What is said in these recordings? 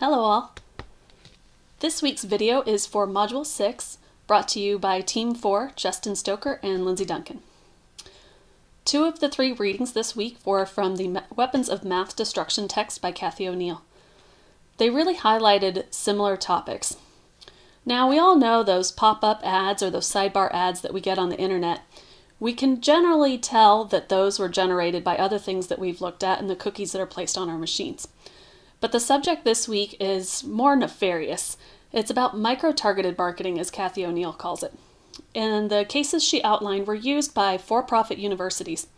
Hello all! This week's video is for Module 6, brought to you by Team 4, Justin Stoker and Lindsay Duncan. Two of the three readings this week were from the Weapons of Math Destruction text by Cathy O'Neill. They really highlighted similar topics. Now, we all know those pop-up ads or those sidebar ads that we get on the internet. We can generally tell that those were generated by other things that we've looked at and the cookies that are placed on our machines. But the subject this week is more nefarious. It's about micro-targeted marketing, as Cathy O'Neill calls it. And the cases she outlined were used by for-profit universities.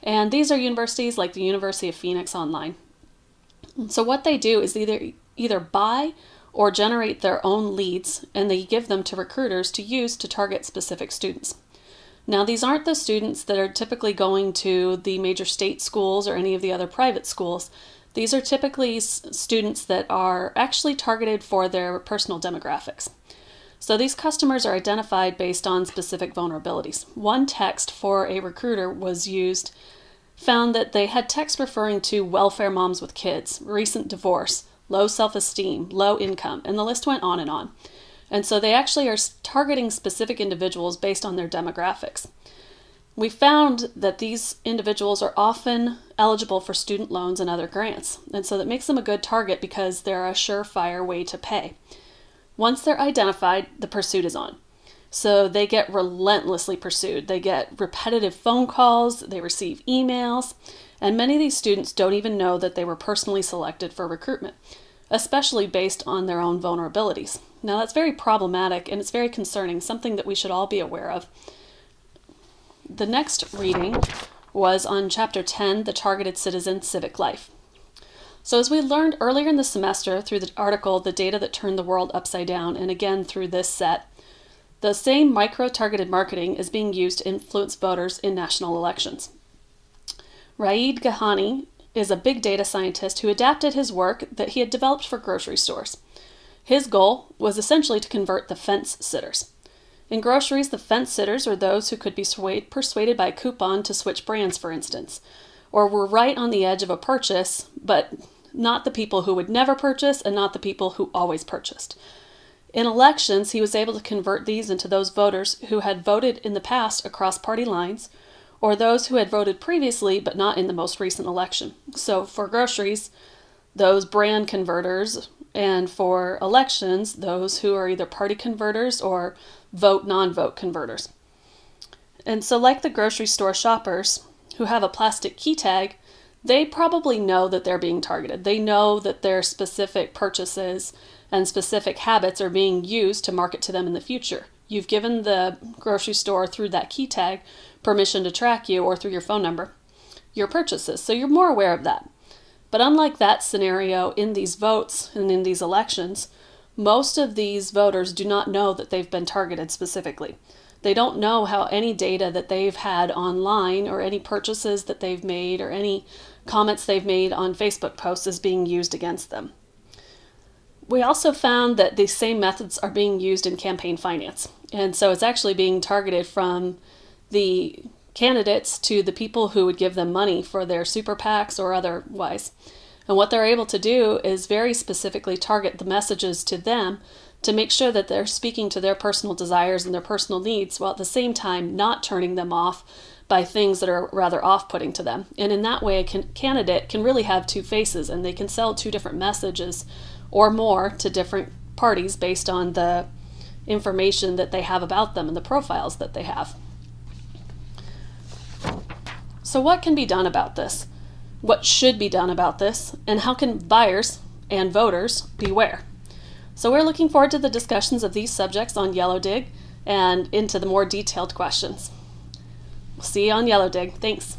And these are universities like the University of Phoenix Online. So what they do is either buy or generate their own leads, and they give them to recruiters to use to target specific students. Now, these aren't the students that are typically going to the major state schools or any of the other private schools. These are typically students that are actually targeted for their personal demographics. So these customers are identified based on specific vulnerabilities. One text for a recruiter was used, found that they had text referring to welfare moms with kids, recent divorce, low self-esteem, low income, and the list went on and on. And so they actually are targeting specific individuals based on their demographics. We found that these individuals are often eligible for student loans and other grants, and so that makes them a good target because they're a surefire way to pay. Once they're identified, the pursuit is on. So they get relentlessly pursued. They get repetitive phone calls, they receive emails, and many of these students don't even know that they were personally selected for recruitment, especially based on their own vulnerabilities. Now, that's very problematic and it's very concerning, something that we should all be aware of. The next reading was on Chapter 10, The Targeted Citizen, Civic Life. So as we learned earlier in the semester through the article, The Data That Turned the World Upside Down, and again through this set, the same micro-targeted marketing is being used to influence voters in national elections. Raed Ghani is a big data scientist who adapted his work that he had developed for grocery stores. His goal was essentially to convert the fence sitters. In groceries, the fence sitters are those who could be persuaded by a coupon to switch brands, for instance, or were right on the edge of a purchase, but not the people who would never purchase and not the people who always purchased. In elections, he was able to convert these into those voters who had voted in the past across party lines, or those who had voted previously but not in the most recent election. So for groceries, those brand converters, and for elections, those who are either party converters or vote non-vote converters. And so like the grocery store shoppers who have a plastic key tag, they probably know that they're being targeted. They know that their specific purchases and specific habits are being used to market to them in the future. You've given the grocery store through that key tag permission to track you, or through your phone number, your purchases. So you're more aware of that. But unlike that scenario in these votes and in these elections, most of these voters do not know that they've been targeted specifically. They don't know how any data that they've had online or any purchases that they've made or any comments they've made on Facebook posts is being used against them. We also found that these same methods are being used in campaign finance. And so it's actually being targeted from the candidates to the people who would give them money for their super PACs or otherwise. And what they're able to do is very specifically target the messages to them to make sure that they're speaking to their personal desires and their personal needs, while at the same time not turning them off by things that are rather off-putting to them. And in that way, a candidate can really have two faces, and they can sell two different messages or more to different parties based on the information that they have about them and the profiles that they have. So what can be done about this? What should be done about this? And how can buyers and voters beware? So we're looking forward to the discussions of these subjects on Yellow Dig and into the more detailed questions. We'll see you on Yellow Dig. Thanks.